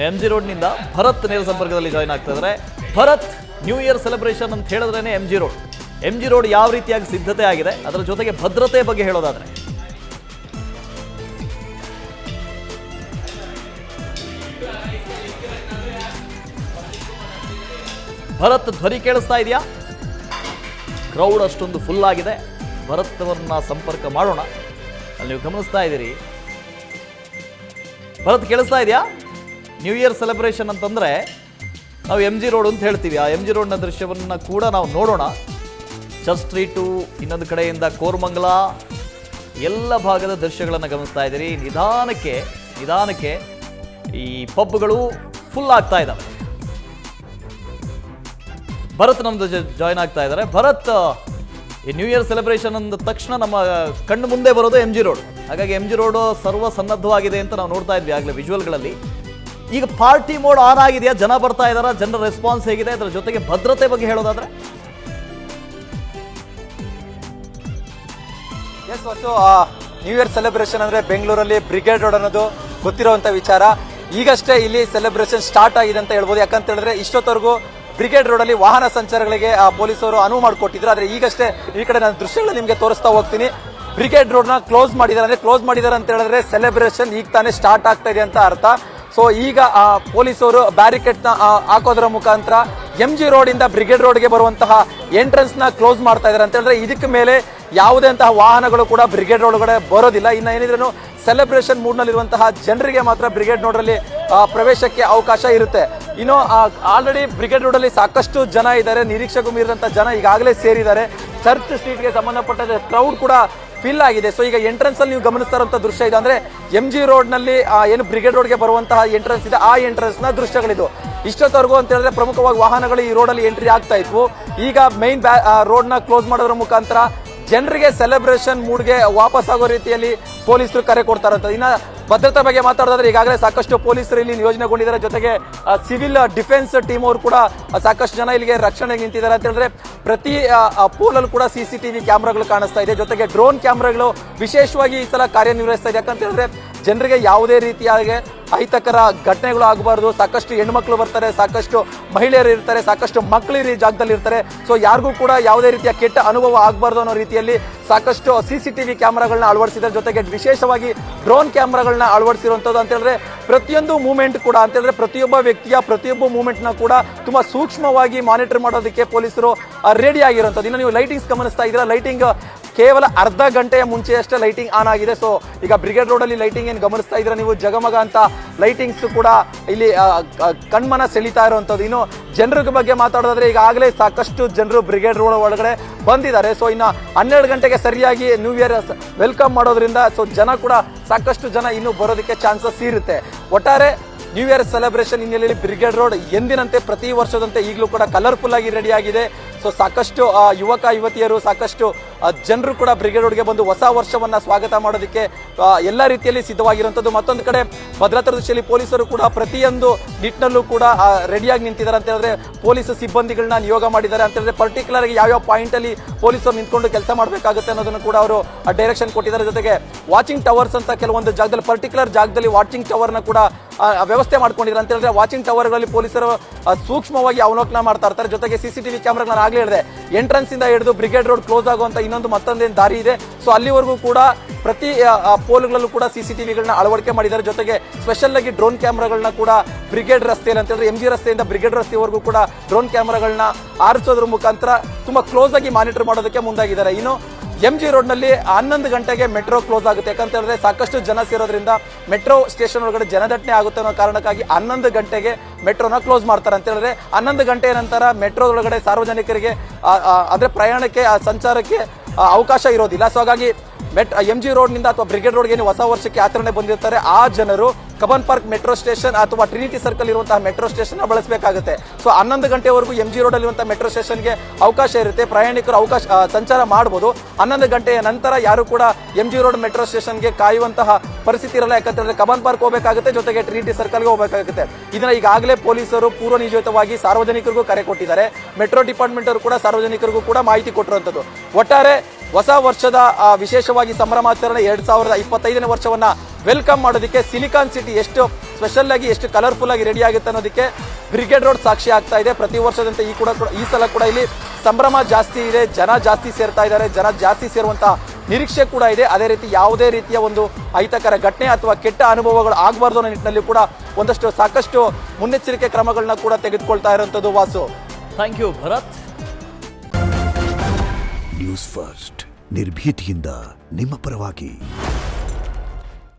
M G ರೋಡ್ನಿಂದ Bharat ನೇರ ಸಂಪರ್ಕದಲ್ಲಿ join ಆಗ್ತಾ ಇದ್ದಾರೆ. ಭರತ್, ನ್ಯೂ ಇಯರ್ ಸೆಲೆಬ್ರೇಷನ್ ಅಂತ ಹೇಳಿದ್ರೇನೆ ಎಂ ಜಿ ರೋಡ್ ಯಾವ ರೀತಿಯಾಗಿ ಸಿದ್ಧತೆ ಆಗಿದೆ, ಅದರ ಜೊತೆಗೆ ಭದ್ರತೆ ಬಗ್ಗೆ ಹೇಳೋದಾದ್ರೆ? ಭರತ್, ಧ್ವನಿ ಕೇಳಿಸ್ತಾ ಇದೆಯಾ? ಕ್ರೌಡ್ ಅಷ್ಟೊಂದು ಫುಲ್ ಆಗಿದೆ. ಭರತ್ವನ್ನ ಸಂಪರ್ಕ ಮಾಡೋಣ. ಅಲ್ಲಿ ನೀವು ಗಮನಿಸ್ತಾ ಇದ್ದೀರಿ. ಭರತ್, ಕೇಳಿಸ್ತಾ ಇದೆಯಾ? ನ್ಯೂ ಇಯರ್ ಸೆಲೆಬ್ರೇಷನ್ ಅಂತಂದರೆ ನಾವು ಎಂ ಜಿ ರೋಡ್ ಅಂತ ಹೇಳ್ತೀವಿ. ಆ ಎಂ ಜಿ ರೋಡ್ನ ದೃಶ್ಯವನ್ನು ಕೂಡ ನಾವು ನೋಡೋಣ. ಚರ್ಚ್ ಸ್ಟ್ರೀಟು, ಇನ್ನೊಂದು ಕಡೆಯಿಂದ ಕೋರಮಂಗಲ, ಎಲ್ಲ ಭಾಗದ ದೃಶ್ಯಗಳನ್ನು ಗಮನಿಸ್ತಾ ಇದ್ದೀರಿ. ನಿಧಾನಕ್ಕೆ ಈ ಪಬ್ಗಳು ಫುಲ್ ಆಗ್ತಾ ಇದ್ದಾವೆ. ಭರತ್ ನಮ್ದು ಜಾಯ್ನ್ ಆಗ್ತಾ ಇದ್ದಾರೆ. ಭರತ್, ಈ ನ್ಯೂ ಇಯರ್ ಸೆಲೆಬ್ರೇಷನ್ ಅಂದ ತಕ್ಷಣ ನಮ್ಮ ಕಣ್ಣು ಮುಂದೆ ಬರೋದು ಎಂ ಜಿ ರೋಡ್. ಹಾಗಾಗಿ ಎಂ ಜಿ ರೋಡ್ ಸರ್ವ ಸನ್ನದ್ಧವಾಗಿದೆ ಅಂತ ನಾವು ನೋಡ್ತಾ ಇದ್ವಿ ಆಗಲೇ ವಿಜುವಲ್ಗಳಲ್ಲಿ. ಈಗ ಪಾರ್ಟಿ ಮೋಡ್ ಆನ್ ಆಗಿದೆಯಾ? ಜನ ಬರ್ತಾ ಇದ್ದಾರಾ? ಜನರ ರೆಸ್ಪಾನ್ಸ್ ಹೇಗಿದೆ? ಅದರ ಜೊತೆಗೆ ಭದ್ರತೆ ಬಗ್ಗೆ ಹೇಳೋದಾದ್ರೆ? ಎಸ್ ವಸು, ನ್ಯೂ ಇಯರ್ ಸೆಲೆಬ್ರೇಷನ್ ಅಂದ್ರೆ ಬೆಂಗಳೂರಲ್ಲಿ ಬ್ರಿಗೇಡ್ ರೋಡ್ ಅನ್ನೋದು ಗೊತ್ತಿರುವಂತ ವಿಚಾರ. ಈಗಷ್ಟೇ ಇಲ್ಲಿ ಸೆಲೆಬ್ರೇಷನ್ ಸ್ಟಾರ್ಟ್ ಆಗಿದೆ ಅಂತ ಹೇಳ್ಬೋದು. ಯಾಕಂತ ಹೇಳಿದ್ರೆ ಇಷ್ಟೊತ್ತವರೆಗೂ ಬ್ರಿಗೇಡ್ ರೋಡ್ ಅಲ್ಲಿ ವಾಹನ ಸಂಚಾರಗಳಿಗೆ ಪೊಲೀಸರು ಅನುವು ಮಾಡಿಕೊಟ್ಟಿದ್ರು. ಆದ್ರೆ ಈಗಷ್ಟೇ ಈ ಕಡೆ ನಾನು ದೃಶ್ಯಗಳು ನಿಮಗೆ ತೋರಿಸ್ತಾ ಹೋಗ್ತೀನಿ. ಬ್ರಿಗೇಡ್ ರೋಡ್ ನ ಕ್ಲೋಸ್ ಮಾಡಿದ್ದಾರೆ ಅಂತ ಹೇಳಿದ್ರೆ ಸೆಲೆಬ್ರೇಷನ್ ಈಗ ತಾನೇ ಸ್ಟಾರ್ಟ್ ಆಗ್ತಾ ಇದೆ ಅಂತ ಅರ್ಥ. ಸೊ ಈಗ ಪೊಲೀಸರು ಬ್ಯಾರಿಕೇಡ್ ನ ಹಾಕೋದ್ರ ಮುಖಾಂತರ ಎಂ ಜಿ ರೋಡ್ ಇಂದ ಬ್ರಿಗೇಡ್ ರೋಡ್ಗೆ ಬರುವಂತಹ ಎಂಟ್ರೆನ್ಸ್ ನ ಕ್ಲೋಸ್ ಮಾಡ್ತಾ ಇದ್ದಾರೆ ಅಂತ ಹೇಳಿದ್ರೆ ಇದಕ್ಕೆ ಮೇಲೆ ಯಾವುದೇ ಅಂತಹ ವಾಹನಗಳು ಕೂಡ ಬ್ರಿಗೇಡ್ ರೋಡ್ ಒಳಗಡೆ ಬರೋದಿಲ್ಲ. ಇನ್ನು ಏನಿದ್ರು ಸೆಲೆಬ್ರೇಷನ್ ಮೂಡ್ ನಲ್ಲಿರುವಂತಹ ಜನರಿಗೆ ಮಾತ್ರ ಬ್ರಿಗೇಡ್ ರೋಡ್ ಅಲ್ಲಿ ಪ್ರವೇಶಕ್ಕೆ ಅವಕಾಶ ಇರುತ್ತೆ. ಇನ್ನು ಆಲ್ರೆಡಿ ಬ್ರಿಗೇಡ್ ರೋಡ್ ಅಲ್ಲಿ ಸಾಕಷ್ಟು ಜನ ಇದ್ದಾರೆ. ನಿರೀಕ್ಷೆಗೂ ಮೀರಿದಂತಹ ಜನ ಈಗಾಗಲೇ ಸೇರಿದ್ದಾರೆ. ಚರ್ಚ್ ಸ್ಟ್ರೀಟ್ಗೆ ಸಂಬಂಧಪಟ್ಟ ಕ್ರೌಡ್ ಕೂಡ ಫಿಲ್ ಆಗಿದೆ. ಸೊ ಈಗ ಎಂಟ್ರೆನ್ಸ್ ಅಲ್ಲಿ ನೀವು ಗಮನಿಸ್ತಾ ಇರುವಂತಹ ದೃಶ್ಯ ಇದೆ ಅಂದ್ರೆ ಎಂ ಜಿ ರೋಡ್ ನಲ್ಲಿ ಏನು ಬ್ರಿಗೇಡ್ ರೋಡ್ಗೆ ಬರುವಂತಹ ಎಂಟ್ರೆನ್ಸ್ ಇದೆ, ಆ ಎಂಟ್ರೆನ್ಸ್ ನ ದೃಶ್ಯಗಳಿದು. ಇಷ್ಟೊತ್ತವರೆಗೂ ಅಂತ ಹೇಳಿದ್ರೆ ಪ್ರಮುಖವಾಗಿ ವಾಹನಗಳು ಈ ರೋಡ್ ಅಲ್ಲಿ ಎಂಟ್ರಿ ಆಗ್ತಾ ಇದ್ವು. ಈಗ ಮೈನ್ ರೋಡ್ ನ ಕ್ಲೋಸ್ ಮಾಡೋದ್ರ ಮುಖಾಂತರ ಜನರಿಗೆ ಸೆಲೆಬ್ರೇಷನ್ ಮೂಡ್ಗೆ ವಾಪಸ್ ಆಗೋ ರೀತಿಯಲ್ಲಿ ಪೊಲೀಸರು ಕರೆ ಕೊಡ್ತಾರಂತ. ಇನ್ನ ಭದ್ರತೆ ಬಗ್ಗೆ ಮಾತಾಡೋದಾದ್ರೆ ಈಗಾಗಲೇ ಸಾಕಷ್ಟು ಪೊಲೀಸರು ಇಲ್ಲಿ ನಿಯೋಜನೆಗೊಂಡಿದ್ದಾರೆ. ಜೊತೆಗೆ ಸಿವಿಲ್ ಡಿಫೆನ್ಸ್ ಟೀಮ್ ಅವರು ಕೂಡ ಸಾಕಷ್ಟು ಜನ ಇಲ್ಲಿಗೆ ರಕ್ಷಣೆಗೆ ನಿಂತಿದ್ದಾರೆ ಅಂತ ಹೇಳಿದ್ರೆ ಪ್ರತಿ ಪೋಲಲ್ಲಿ ಕೂಡ CCTV ಕ್ಯಾಮ್ರಾಗಳು ಕಾಣಿಸ್ತಾ ಇದೆ. ಜೊತೆಗೆ ಡ್ರೋನ್ ಕ್ಯಾಮ್ರಾಗಳು ವಿಶೇಷವಾಗಿ ಈ ಸಲ ಕಾರ್ಯನಿರ್ವಹಿಸ್ತಾ ಇದೆ. ಯಾಕಂತ ಹೇಳಿದ್ರೆ ಜನರಿಗೆ ಯಾವುದೇ ರೀತಿಯಾಗಿ ಅಹಿತಕರ ಘಟನೆಗಳು ಆಗಬಾರ್ದು. ಸಾಕಷ್ಟು ಹೆಣ್ಮಕ್ಳು ಬರ್ತಾರೆ, ಸಾಕಷ್ಟು ಮಹಿಳೆಯರು ಇರ್ತಾರೆ, ಸಾಕಷ್ಟು ಮಕ್ಕಳು ಈ ಜಾಗದಲ್ಲಿ ಇರ್ತಾರೆ. ಸೊ ಯಾರಿಗೂ ಕೂಡ ಯಾವುದೇ ರೀತಿಯ ಕೆಟ್ಟ ಅನುಭವ ಆಗಬಾರ್ದು ಅನ್ನೋ ರೀತಿಯಲ್ಲಿ ಸಾಕಷ್ಟು CCTV ಕ್ಯಾಮ್ರಾಗಳನ್ನ ಅಳವಡಿಸಿದ್ದಾರೆ. ಜೊತೆಗೆ ವಿಶೇಷವಾಗಿ ಡ್ರೋನ್ ಕ್ಯಾಮ್ರಾಗಳನ್ನ ಅಳವಡಿಸಿರುವಂಥದ್ದು ಅಂತ ಹೇಳಿದ್ರೆ ಪ್ರತಿಯೊಂದು ಮೂವ್ಮೆಂಟ್ ಕೂಡ ಅಂತ ಹೇಳಿದ್ರೆ ಪ್ರತಿಯೊಬ್ಬ ವ್ಯಕ್ತಿಯ ಪ್ರತಿಯೊಬ್ಬ ಮೂವ್ಮೆಂಟ್ ನ ಕೂಡ ತುಂಬಾ ಸೂಕ್ಷ್ಮವಾಗಿ ಮಾನಿಟರ್ ಮಾಡೋದಕ್ಕೆ ಪೊಲೀಸರು ರೆಡಿ ಆಗಿರುವಂಥದ್ದು. ಇನ್ನು ನೀವು ಲೈಟಿಂಗ್ಸ್ ಗಮನಿಸ್ತಾ ಇದ್ದೀರಾ, ಲೈಟಿಂಗ್ ಕೇವಲ ಅರ್ಧ ಗಂಟೆಯ ಮುಂಚೆಯಷ್ಟೇ ಲೈಟಿಂಗ್ ಆನ್ ಆಗಿದೆ. ಸೊ ಈಗ ಬ್ರಿಗೇಡ್ ರೋಡ್ ಅಲ್ಲಿ ಲೈಟಿಂಗ್ ಏನು ಗಮನಿಸ್ತಾ ಇದ್ರೆ ನೀವು ಜಗಮಗ ಅಂತ ಲೈಟಿಂಗ್ಸ್ ಕೂಡ ಇಲ್ಲಿ ಕಣ್ಮನ ಸೆಳೀತಾ ಇರುವಂಥದ್ದು. ಇನ್ನು ಜನರ ಬಗ್ಗೆ ಮಾತಾಡೋದಾದ್ರೆ ಈಗಾಗಲೇ ಸಾಕಷ್ಟು ಜನರು ಬ್ರಿಗೇಡ್ ರೋಡ್ ಒಳಗಡೆ ಬಂದಿದ್ದಾರೆ. ಸೊ ಇನ್ನು 12 ಗಂಟೆಗೆ ಸರಿಯಾಗಿ ನ್ಯೂ ಇಯರ್ ವೆಲ್ಕಮ್ ಮಾಡೋದ್ರಿಂದ ಸೊ ಜನ ಕೂಡ ಸಾಕಷ್ಟು ಜನ ಇನ್ನೂ ಬರೋದಕ್ಕೆ ಚಾನ್ಸಸ್ ಇರುತ್ತೆ. ಒಟ್ಟಾರೆ ನ್ಯೂ ಇಯರ್ ಸೆಲೆಬ್ರೇಷನ್ ಹಿನ್ನೆಲೆಯಲ್ಲಿ ಬ್ರಿಗೇಡ್ ರೋಡ್ ಎಂದಿನಂತೆ ಪ್ರತಿ ವರ್ಷದಂತೆ ಈಗಲೂ ಕೂಡ ಕಲರ್ಫುಲ್ ಆಗಿ ರೆಡಿ ಆಗಿದೆ. ಸೊ ಸಾಕಷ್ಟು ಯುವಕ ಯುವತಿಯರು, ಸಾಕಷ್ಟು ಜನರು ಕೂಡ ಬ್ರಿಗೇಡ್ ರೋಡ್ಗೆ ಬಂದು ಹೊಸ ವರ್ಷವನ್ನ ಸ್ವಾಗತ ಮಾಡೋದಕ್ಕೆ ಎಲ್ಲ ರೀತಿಯಲ್ಲಿ ಸಿದ್ಧವಾಗಿರುವಂಥದ್ದು. ಮತ್ತೊಂದು ಕಡೆ ಭದ್ರತಾ ದೃಷ್ಟಿಯಲ್ಲಿ ಪೊಲೀಸರು ಕೂಡ ಪ್ರತಿಯೊಂದು ನಿಟ್ಟಿನಲ್ಲೂ ಕೂಡ ರೆಡಿಯಾಗಿ ನಿಂತಿದ್ದಾರೆ ಅಂತ ಹೇಳಿದ್ರೆ ಪೊಲೀಸ್ ಸಿಬ್ಬಂದಿಗಳನ್ನ ನಿಯೋಗ ಮಾಡಿದ್ದಾರೆ ಅಂತ ಹೇಳಿದ್ರೆ ಪರ್ಟಿಕ್ಯುಲರ್ ಆಗಿ ಯಾವ ಪಾಯಿಂಟ್ ಅಲ್ಲಿ ಪೊಲೀಸರು ನಿಂತ್ಕೊಂಡು ಕೆಲಸ ಮಾಡಬೇಕಾಗುತ್ತೆ ಅನ್ನೋದನ್ನು ಕೂಡ ಅವರು ಡೈರೆಕ್ಷನ್ ಕೊಟ್ಟಿದ್ದಾರೆ. ಜೊತೆಗೆ ವಾಚಿಂಗ್ ಟವರ್ಸ್ ಅಂತ ಕೆಲವೊಂದು ಜಾಗದಲ್ಲಿ ಪರ್ಟಿಕ್ಯುಲರ್ ಜಾಗದಲ್ಲಿ ವಾಚಿಂಗ್ ಟವರ್ನ ಕೂಡ ವ್ಯವಸ್ಥೆ ಮಾಡ್ಕೊಂಡಿದ್ದಾರೆ ಅಂತ ಹೇಳಿದ್ರೆ ವಾಚಿಂಗ್ ಟವರ್ಗಳಲ್ಲಿ ಪೊಲೀಸರು ಸೂಕ್ಷ್ಮವಾಗಿ ಅವಲೋಕನ ಮಾಡ್ತಾ ಇರ್ತಾರೆ. ಜೊತೆಗೆ CCTV ಕ್ಯಾಮ್ರಾಗಳನ್ನ ಆಗ್ಲೇ ಹೇಳಿದೆ ಎಂಟ್ರೆನ್ಸ್ ಇಂದ ಹಿಡಿದು ಬ್ರಿಗೇಡ್ ರೋಡ್ ಕ್ಲೋಸ್ ಆಗುವಂತ ಮತ್ತೊಂದೇನು ದಾರಿ ಇದೆ. ಸೊ ಅಲ್ಲಿವರೆಗೂ ಕೂಡ ಪ್ರತಿ ಪೋಲ್ಗಳಲ್ಲೂ ಕೂಡ CCTVಗಳನ್ನ ಅಳವಡಿಕೆ ಮಾಡಿದ್ದಾರೆ. ಜೊತೆಗೆ ಸ್ಪೆಷಲ್ ಆಗಿ ಡ್ರೋನ್ ಕ್ಯಾಮ್ರಾಗಳನ್ನ ಕೂಡ ಬ್ರಿಗೇಡ್ ರಸ್ತೆಯಲ್ಲಿ ಅಂತ ಹೇಳಿದ್ರೆ MG ರಸ್ತೆಯಿಂದ ಬ್ರಿಗೇಡ್ ರಸ್ತೆವರೆಗೂ ಕೂಡ ಡ್ರೋನ್ ಕ್ಯಾಮ್ರಾಗಳನ್ನ ಆರಿಸೋದ್ರ ಮುಖಾಂತರ ತುಂಬಾ ಕ್ಲೋಸ್ ಆಗಿ ಮಾನಿಟರ್ ಮಾಡೋದಕ್ಕೆ ಮುಂದಾಗಿದ್ದಾರೆ. ಇನ್ನು MG ರೋಡ್ ನಲ್ಲಿ 11 ಗಂಟೆಗೆ ಮೆಟ್ರೋ ಕ್ಲೋಸ್ ಆಗುತ್ತೆ. ಯಾಕಂತ ಹೇಳಿದ್ರೆ ಸಾಕಷ್ಟು ಜನ ಸೇರೋದ್ರಿಂದ ಮೆಟ್ರೋ ಸ್ಟೇಷನ್ ಒಳಗಡೆ ಜನದಟ್ಟಣೆ ಆಗುತ್ತೆ ಅನ್ನೋ ಕಾರಣಕ್ಕಾಗಿ 11 ಗಂಟೆಗೆ ಮೆಟ್ರೋನ ಕ್ಲೋಸ್ ಮಾಡ್ತಾರೆ ಅಂತ ಹೇಳಿದ್ರೆ 11 ಗಂಟೆಯ ನಂತರ ಮೆಟ್ರೋ ಒಳಗಡೆ ಸಾರ್ವಜನಿಕರಿಗೆ ಅಂದ್ರೆ ಪ್ರಯಾಣಕ್ಕೆ ಸಂಚಾರಕ್ಕೆ ಅವಕಾಶ ಇರೋದಿಲ್ಲ. ಸೊ ಹಾಗಾಗಿ MG ರೋಡ್ನಿಂದ ಅಥವಾ ಬ್ರಿಗೇಡ್ ರೋಡ್ಗೆ ಹೊಸ ವರ್ಷಕ್ಕೆ ಆಚರಣೆ ಬಂದಿರ್ತಾರೆ ಆ ಜನರು ಕಬ್ಬನ್ ಪಾರ್ಕ್ ಮೆಟ್ರೋ ಸ್ಟೇಷನ್ ಅಥವಾ ಟ್ರಿನಿಟಿ ಸರ್ಕಲ್ ಇರುವಂತಹ ಮೆಟ್ರೋ ಸ್ಟೇಷನ್ ಬಳಸಬೇಕಾಗುತ್ತೆ. ಸೊ 11 ಗಂಟೆವರೆಗೂ MG ರೋಡ್ ಅಲ್ಲಿರುವಂತಹ ಮೆಟ್ರೋ ಸ್ಟೇಷನ್ಗೆ ಅವಕಾಶ ಇರುತ್ತೆ, ಪ್ರಯಾಣಿಕರು ಸಂಚಾರ ಮಾಡಬಹುದು. 11 ಗಂಟೆಯ ನಂತರ ಯಾರು ಕೂಡ MG ರೋಡ್ ಮೆಟ್ರೋ ಸ್ಟೇಷನ್ಗೆ ಕಾಯುವಂತಹ ಪರಿಸ್ಥಿತಿ ಇರಲ್ಲ. ಯಾಕಂತಂದ್ರೆ ಕಬ್ಬನ್ ಪಾರ್ಕ್ ಹೋಗಬೇಕಾಗುತ್ತೆ, ಜೊತೆಗೆ ಟ್ರಿನಿಟಿ ಸರ್ಕಲ್ಗೆ ಹೋಗಬೇಕಾಗುತ್ತೆ. ಇದನ್ನ ಈಗಾಗಲೇ ಪೊಲೀಸರು ಪೂರ್ವ ನಿಯೋಜಿತವಾಗಿ ಸಾರ್ವಜನಿಕರಿಗೂ ಕರೆ ಕೊಟ್ಟಿದ್ದಾರೆ. ಮೆಟ್ರೋ ಡಿಪಾರ್ಟ್ಮೆಂಟ್ ಅವರು ಕೂಡ ಸಾರ್ವಜನಿಕರಿಗೂ ಕೂಡ ಮಾಹಿತಿ ಕೊಟ್ಟಿರುವಂತದ್ದು. ಒಟ್ಟಾರೆ ಹೊಸ ವರ್ಷದ ವಿಶೇಷವಾಗಿ ಸಂಭ್ರಮಾಚರಣೆ 2025ನೇ ವರ್ಷವನ್ನ ವೆಲ್ಕಮ್ ಮಾಡೋದಕ್ಕೆ ಸಿಲಿಕಾನ್ ಸಿಟಿ ಎಷ್ಟು ಸ್ಪೆಷಲ್ ಆಗಿ ಎಷ್ಟು ಕಲರ್ಫುಲ್ ಆಗಿ ರೆಡಿ ಆಗುತ್ತೆ ಅನ್ನೋದಕ್ಕೆ ಬ್ರಿಗೇಡ್ ರೋಡ್ ಸಾಕ್ಷಿ ಆಗ್ತಾ ಇದೆ. ಪ್ರತಿ ವರ್ಷದಂತೆ ಈ ಸಲ ಕೂಡ ಇಲ್ಲಿ ಸಂಭ್ರಮ ಜಾಸ್ತಿ ಇದೆ, ಜನ ಜಾಸ್ತಿ ಸೇರ್ತಾ ಇದ್ದಾರೆ, ಜನ ಜಾಸ್ತಿ ಸೇರುವಂತಹ ನಿರೀಕ್ಷೆ ಕೂಡ ಇದೆ. ಅದೇ ರೀತಿ ಯಾವುದೇ ರೀತಿಯ ಒಂದು ಅಹಿತಕರ ಘಟನೆ ಅಥವಾ ಕೆಟ್ಟ ಅನುಭವಗಳು ಆಗಬಾರ್ದು ಅನ್ನೋ ನಿಟ್ಟಿನಲ್ಲಿ ಕೂಡ ಸಾಕಷ್ಟು ಮುನ್ನೆಚ್ಚರಿಕೆ ಕ್ರಮಗಳನ್ನ ಕೂಡ ತೆಗೆದುಕೊಳ್ತಾ ಇರುವಂತದ್ದು. Vasu, thank you Bharat. News First ನಿರ್ಭೀತಿಯಿಂದ ನಿಮ್ಮ ಪರವಾಗಿ.